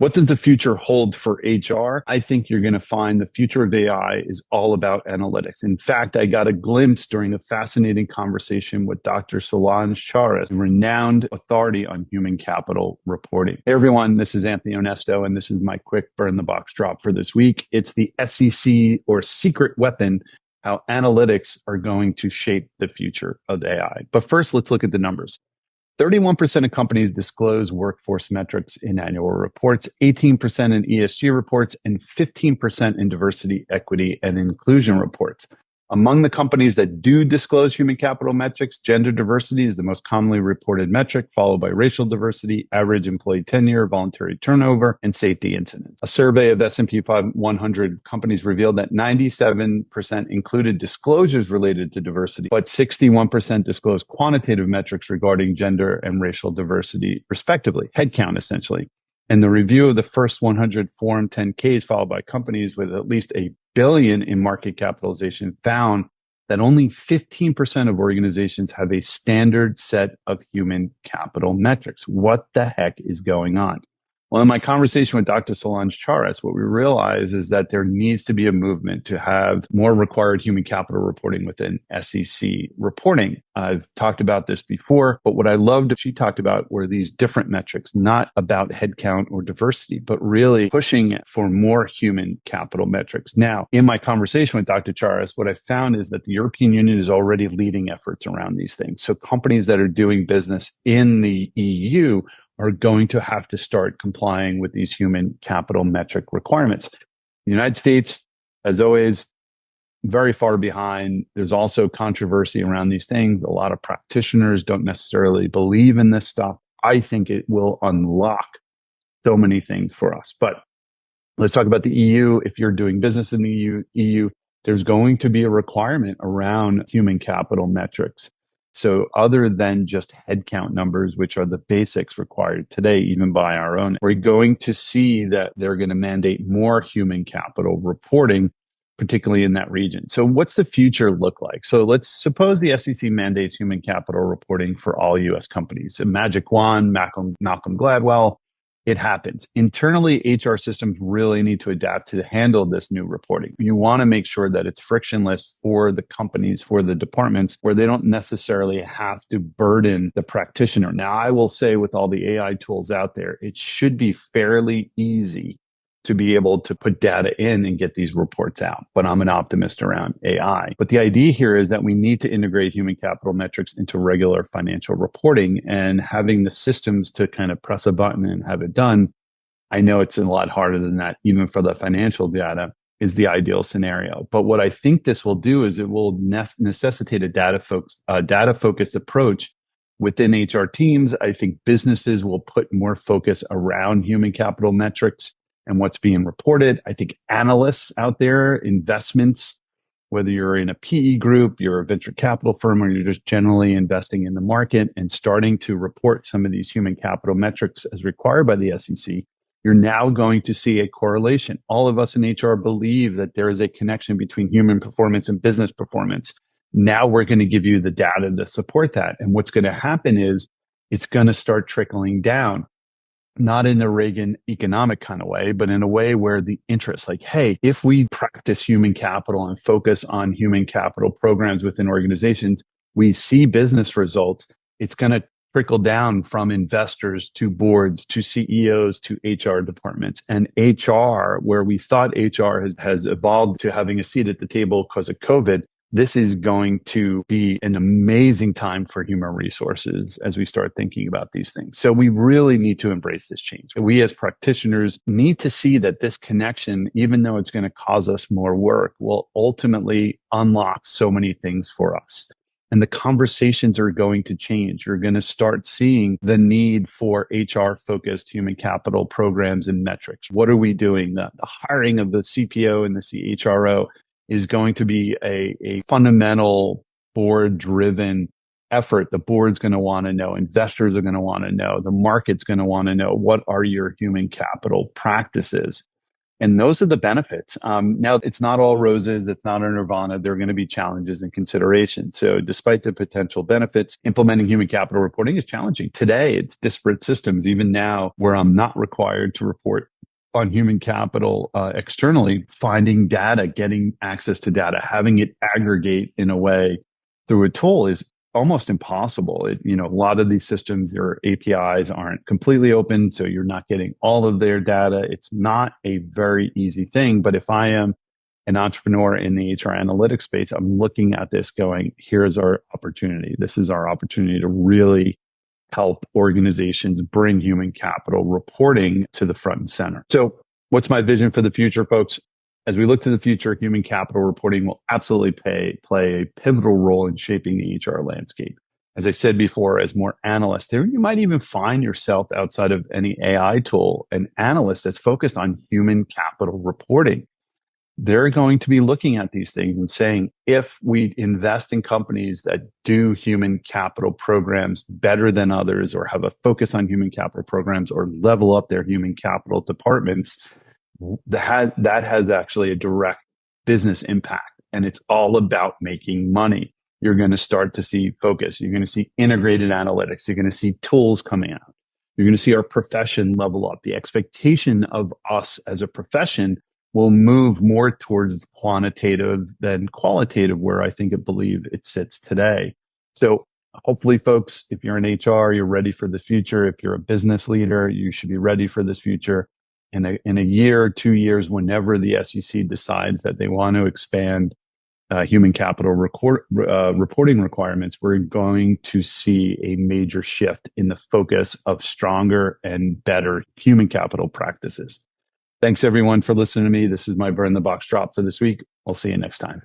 What does the future hold for HR? I think you're going to find the future of AI is all about analytics. In fact, I got a glimpse during a fascinating conversation with Dr. Solange Charas, a renowned authority on human capital reporting. Hey everyone, this is Anthony Onesto, and this is my quick burn the box drop for this week. It's the SEC or secret weapon, how analytics are going to shape the future of AI. But first, let's look at the numbers. 31% of companies disclose workforce metrics in annual reports, 18% in ESG reports, and 15% in diversity, equity, and inclusion reports. Among the companies that do disclose human capital metrics, gender diversity is the most commonly reported metric, followed by racial diversity, average employee tenure, voluntary turnover, and safety incidents. A survey of S&P 100 companies revealed that 97% included disclosures related to diversity, but 61% disclosed quantitative metrics regarding gender and racial diversity, respectively, headcount essentially. And the review of the first 100 Form 10Ks followed by companies with at least $1 billion in market capitalization found that only 15% of organizations have a standard set of human capital metrics. What the heck is going on? Well, in my conversation with Dr. Solange Charas, what we realized is that there needs to be a movement to have more required human capital reporting within SEC reporting. I've talked about this before, but what I loved she talked about were these different metrics, not about headcount or diversity, but really pushing for more human capital metrics. Now, in my conversation with Dr. Charas, what I found is that the European Union is already leading efforts around these things. So companies that are doing business in the EU are going to have to start complying with these human capital metric requirements. The United States, as always, very far behind. There's also controversy around these things. A lot of practitioners don't necessarily believe in this stuff. I think it will unlock so many things for us. But let's talk about the EU. If you're doing business in the EU, there's going to be a requirement around human capital metrics. So other than just headcount numbers, which are the basics required today, even by our own, we're going to see that they're going to mandate more human capital reporting, particularly in that region. So what's the future look like? So let's suppose the SEC mandates human capital reporting for all U.S. companies. A magic wand, Malcolm Gladwell, it happens. Internally, HR systems really need to adapt to handle this new reporting. You want to make sure that it's frictionless for the companies, for the departments, where they don't necessarily have to burden the practitioner. Now, I will say with all the AI tools out there, it should be fairly easy to be able to put data in and get these reports out. But I'm an optimist around AI. But the idea here is that we need to integrate human capital metrics into regular financial reporting, and having the systems to kind of press a button and have it done. I know it's a lot harder than that, even for the financial data, is the ideal scenario. But what I think this will do is it will necessitate a data-focused approach within HR teams. I think businesses will put more focus around human capital metrics and what's being reported. I think analysts out there, investments, whether you're in a PE group, you're a venture capital firm, or you're just generally investing in the market and starting to report some of these human capital metrics as required by the SEC, you're now going to see a correlation. All of us in HR believe that there is a connection between human performance and business performance. Now we're going to give you the data to support that. And what's going to happen is it's going to start trickling down. Not in a Reagan economic kind of way, but in a way where the interest, like, hey, if we practice human capital and focus on human capital programs within organizations, we see business results. It's going to trickle down from investors to boards, to CEOs, to HR departments. And HR, where we thought HR has evolved to having a seat at the table because of COVID, this is going to be an amazing time for human resources as we start thinking about these things. So we really need to embrace this change. We as practitioners need to see that this connection, even though it's going to cause us more work, will ultimately unlock so many things for us. And the conversations are going to change. You're going to start seeing the need for HR-focused human capital programs and metrics. What are we doing? The hiring of the CPO and the CHRO is going to be a fundamental board-driven effort. The board's going to want to know, investors are going to want to know, the market's going to want to know, what are your human capital practices? And those are the benefits. Now, it's not all roses. It's not a nirvana. There are going to be challenges and considerations. So despite the potential benefits, implementing human capital reporting is challenging. Today, it's disparate systems, even now, where I'm not required to report on human capital externally, finding data, getting access to data, having it aggregate in a way through a tool is almost impossible. A lot of these systems, their APIs aren't completely open, so you're not getting all of their data. It's not a very easy thing. But if I am an entrepreneur in the HR analytics space, I'm looking at this going, here's our opportunity. This is our opportunity to really help organizations bring human capital reporting to the front and center. So what's my vision for the future, folks? As we look to the future, human capital reporting will absolutely play a pivotal role in shaping the HR landscape. As I said before, as more analysts, there you might even find yourself outside of any AI tool, an analyst that's focused on human capital reporting. They're going to be looking at these things and saying, if we invest in companies that do human capital programs better than others, or have a focus on human capital programs, or level up their human capital departments, that has actually a direct business impact. And it's all about making money. You're going to start to see focus. You're going to see integrated analytics. You're going to see tools coming out. You're going to see our profession level up. The expectation of us as a profession will move more towards quantitative than qualitative, where I believe it sits today. So hopefully, folks, if you're in HR, you're ready for the future. If you're a business leader, you should be ready for this future. In a year or 2 years, whenever the SEC decides that they want to expand human capital reporting requirements, we're going to see a major shift in the focus of stronger and better human capital practices. Thanks, everyone, for listening to me. This is my Burn the Box drop for this week. I'll see you next time.